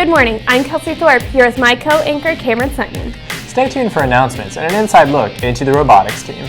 Good morning, I'm Kelsey Thorpe, here with my co-anchor Cameron Simon. Stay tuned for announcements and an inside look into the robotics team.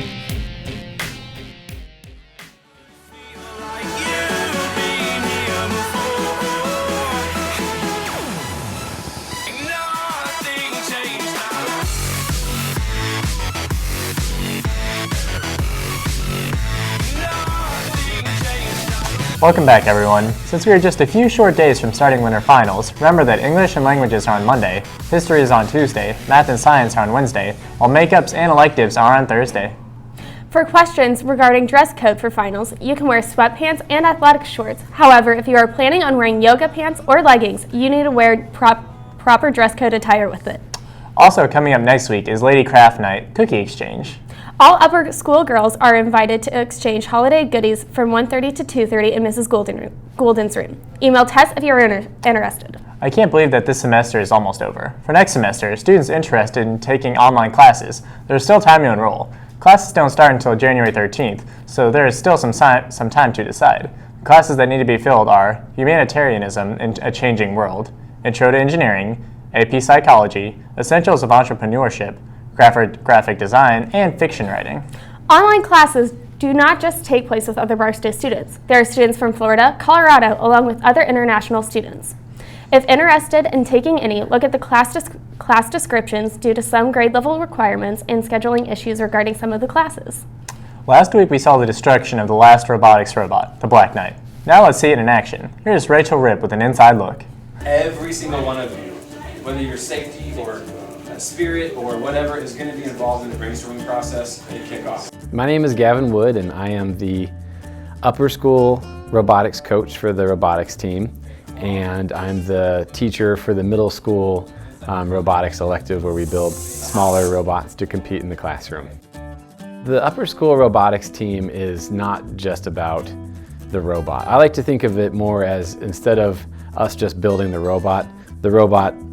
Welcome back, everyone. Since we are just a few short days from starting winter finals, remember that English and languages are on Monday, history is on Tuesday, math and science are on Wednesday, while makeups and electives are on Thursday. For questions regarding dress code for finals, you can wear sweatpants and athletic shorts. However, if you are planning on wearing yoga pants or leggings, you need to wear proper dress code attire with it. Also coming up next week is Lady Craft Night Cookie Exchange. All upper school girls are invited to exchange holiday goodies from 1:30 to 2:30 in Mrs. Goulden's room. Email Tess if you're interested. I can't believe that this semester is almost over. For next semester, students interested in taking online classes, there's still time to enroll. Classes don't start until January 13th, so there is still some time to decide. The classes that need to be filled are Humanitarianism in a Changing World, Intro to Engineering, AP Psychology, Essentials of Entrepreneurship, graphic design, and fiction writing. Online classes do not just take place with other Barstow students. There are students from Florida, Colorado, along with other international students. If interested in taking any, look at the class descriptions due to some grade level requirements and scheduling issues regarding some of the classes. Last week we saw the destruction of the last robotics robot, the Black Knight. Now let's see it in action. Here's Rachel Ripp with an inside look. Every single one of you, whether you're safety or spirit or whatever, is going to be involved in the brainstorming process at kickoff. My name is Gavin Wood and I am the upper school robotics coach for the robotics team, and I'm the teacher for the middle school robotics elective where we build smaller robots to compete in the classroom. The upper school robotics team is not just about the robot. I like to think of it more as, instead of us just building the robot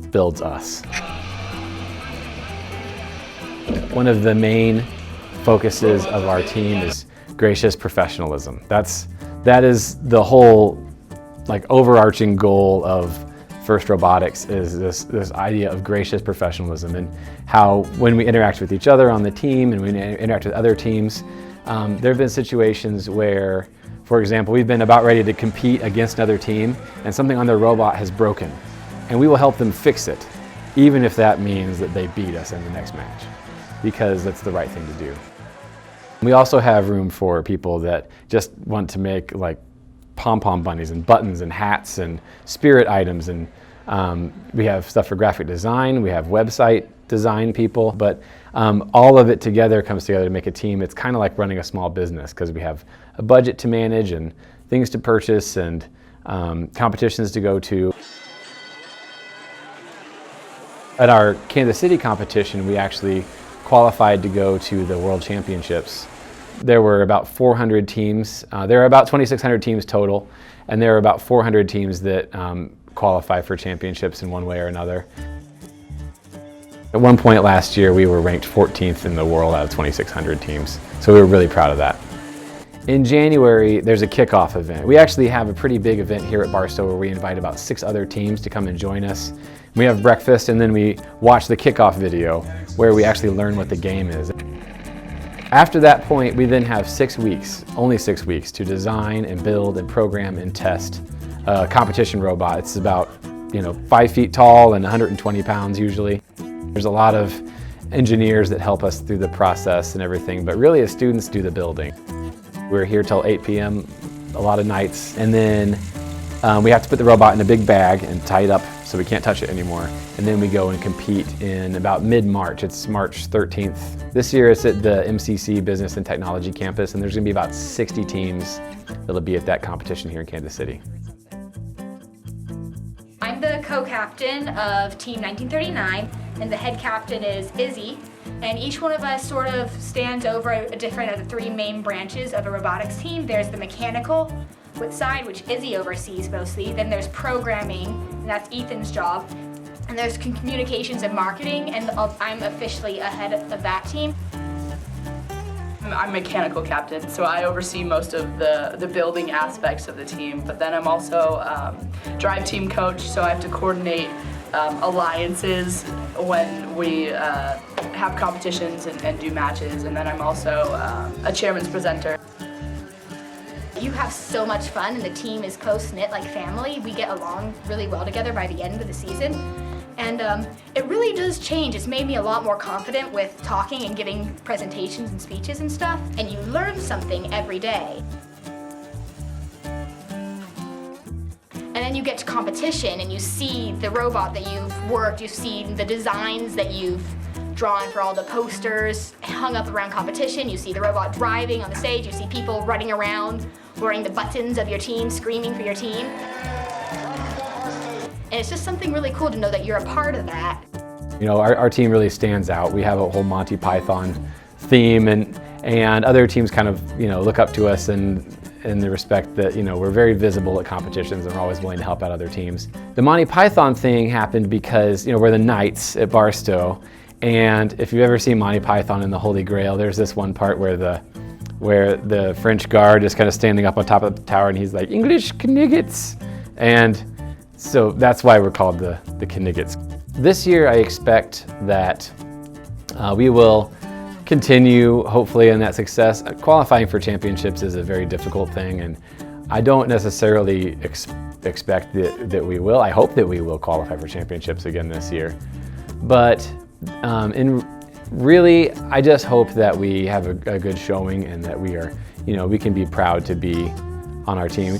builds us. One of the main focuses of our team is gracious professionalism. That is the whole overarching goal of First Robotics, is this idea of gracious professionalism, and how when we interact with each other on the team and we interact with other teams, there have been situations where, for example, we've been about ready to compete against another team and something on their robot has broken, and we will help them fix it, even if that means that they beat us in the next match, because that's the right thing to do. We also have room for people that just want to make pom-pom bunnies and buttons and hats and spirit items, and we have stuff for graphic design, we have website design people, but all of it together comes together to make a team. It's kind of like running a small business, because we have a budget to manage and things to purchase and competitions to go to. At our Kansas City competition, we actually qualified to go to the World Championships. There were about 400 teams. There are about 2,600 teams total, and there are about 400 teams that qualify for championships in one way or another. At one point last year, we were ranked 14th in the world out of 2,600 teams, so we were really proud of that. In January, there's a kickoff event. We actually have a pretty big event here at Barstow where we invite about 6 other teams to come and join us. We have breakfast, and then we watch the kickoff video where we actually learn what the game is. After that point, we then have 6 weeks, only 6 weeks, to design and build and program and test a competition robot. It's about 5 feet tall and 120 pounds usually. There's a lot of engineers that help us through the process and everything, but really as students do the building. We're here till 8 p.m. a lot of nights, and then we have to put the robot in a big bag and tie it up so we can't touch it anymore. And then we go and compete in about mid-March. It's March 13th. This year it's at the MCC Business and Technology campus, and there's gonna be about 60 teams that'll be at that competition here in Kansas City. I'm the co-captain of Team 1939, and the head captain is Izzy. And each one of us sort of stands over a different of the 3 main branches of a robotics team. There's the mechanical side, which Izzy oversees mostly. Then there's programming, and that's Ethan's job. And there's communications and marketing, and I'm officially ahead of that team. I'm mechanical captain, so I oversee most of the building aspects of the team, but then I'm also drive team coach, so I have to coordinate alliances when we have competitions and do matches, and then I'm also a chairman's presenter. You have so much fun and the team is close-knit like family. We get along really well together by the end of the season. And it really does change. It's made me a lot more confident with talking and giving presentations and speeches and stuff. And you learn something every day. And then you get to competition and you see the robot that you've worked, you see the designs that you've drawn for all the posters hung up around competition, you see the robot driving on the stage, you see people running around wearing the buttons of your team, screaming for your team. And it's just something really cool to know that you're a part of that. You know, our team really stands out. We have a whole Monty Python theme, and other teams kind of, you know, look up to us in the respect that, you know, we're very visible at competitions and we're always willing to help out other teams. The Monty Python thing happened because, you know, we're the knights at Barstow, and if you've ever seen Monty Python and the Holy Grail, there's this one part where the French guard is kind of standing up on top of the tower and he's like, "English Kniggets," and so that's why we're called the Kniggets. This year I expect that we will continue, hopefully, in that success. Qualifying for championships is a very difficult thing, and I don't necessarily expect that we will. I hope that we will qualify for championships again this year. But really, I just hope that we have a good showing and that we are, you know, we can be proud to be on our team.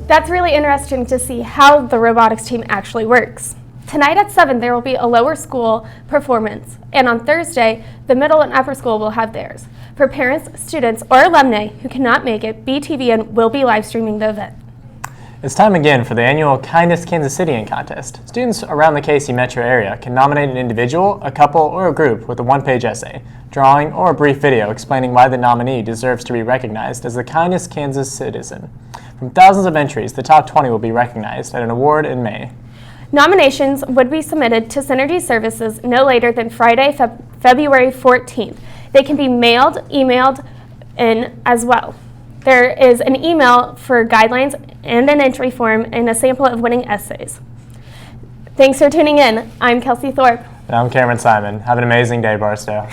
That's really interesting to see how the robotics team actually works. Tonight at 7, there will be a lower school performance, and on Thursday, the middle and upper school will have theirs. For parents, students, or alumni who cannot make it, BTVN will be live streaming the event. It's time again for the annual Kindness Kansas Cityan contest. Students around the KC metro area can nominate an individual, a couple, or a group with a one-page essay, drawing, or a brief video explaining why the nominee deserves to be recognized as the kindest Kansas citizen. From thousands of entries, the top 20 will be recognized at an award in May. Nominations would be submitted to Synergy Services no later than Friday, February 14th. They can be mailed, emailed in as well. There is an email for guidelines and an entry form and a sample of winning essays. Thanks for tuning in. I'm Kelsey Thorpe. And I'm Cameron Simon. Have an amazing day, Barstow.